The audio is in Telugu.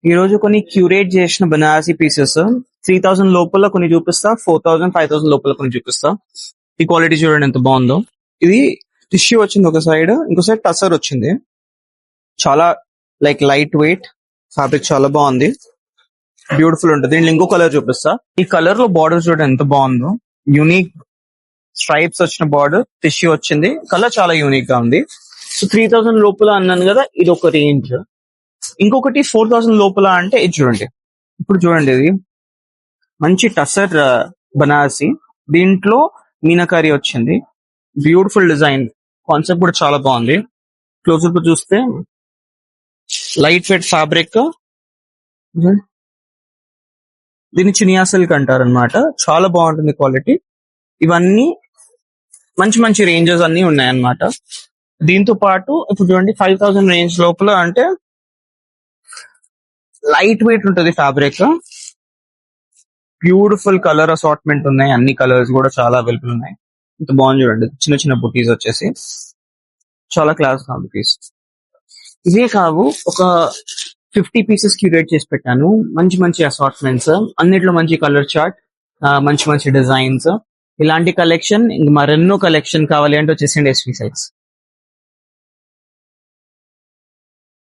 ఈ రోజు కొన్ని క్యూరేట్ చేసిన బనారసి పీసెస్ 3000 లోపల కొన్ని చూపిస్తా, 4000, 5000 లోపల కొన్ని చూపిస్తా. ఈ క్వాలిటీ చూడండి ఎంత బాగుందో. ఇది టిష్యూ వచ్చింది ఒక సైడ్, ఇంకో సైడ్ టసర్ వచ్చింది. చాలా లైట్ వెయిట్ ఫ్యాబ్రిక్, చాలా బాగుంది, బ్యూటిఫుల్ ఉంటుంది. దీంట్లో ఇంకో కలర్ చూపిస్తా. ఈ కలర్ లో బార్డర్ చూడండి ఎంత బాగుందో, యూనిక్ స్ట్రైప్స్ వచ్చిన బార్డర్, టిష్యూ వచ్చింది, కలర్ చాలా యూనిక్ గా ఉంది. సో 3000 లోపల అన్నాను కదా, ఇది ఒక రేంజ్. ఇంకొకటి 4000 లోపల అంటే ఇది చూడండి. ఇప్పుడు చూడండి, ఇది మంచి టసర్ బనారసి, దీంట్లో మీనాకారి వచ్చింది, బ్యూటిఫుల్ డిజైన్, కాన్సెప్ట్ కూడా చాలా బాగుంది. క్లోజప్ చూస్తే లైట్ వెయిట్ ఫ్యాబ్రిక్, దీన్ని చినియా సిల్క్ అంటారు అనమాట. చాలా బాగుంటుంది క్వాలిటీ. ఇవన్నీ మంచి మంచి రేంజెస్ అన్ని ఉన్నాయన్నమాట. దీంతో పాటు ఇప్పుడు చూడండి 5000 రేంజ్ లోపల అంటే లైట్ వెయిట్ ఉంటుంది ఫ్యాబ్రిక్, బ్యూటిఫుల్ కలర్ అసార్ట్మెంట్ ఉన్నాయి, అన్ని కలర్స్ కూడా చాలా అవైలబుల్ ఉన్నాయి. ఇంత బాగుంది చూడండి, చిన్న చిన్న బుటీస్ వచ్చేసి చాలా క్లాస్ ఉంది పీస్. ఇవే కావు, ఒక 50 పీసెస్ క్యూరేట్ చేసి పెట్టాను, మంచి మంచి అసార్ట్మెంట్స్, అన్నిట్లో మంచి కలర్ చార్ట్, మంచి మంచి డిజైన్స్. ఇలాంటి కలెక్షన్ ఇంక మరెన్నో కలెక్షన్ కావాలి అంటే వచ్చేసిండి ఎస్వి సైట్స్.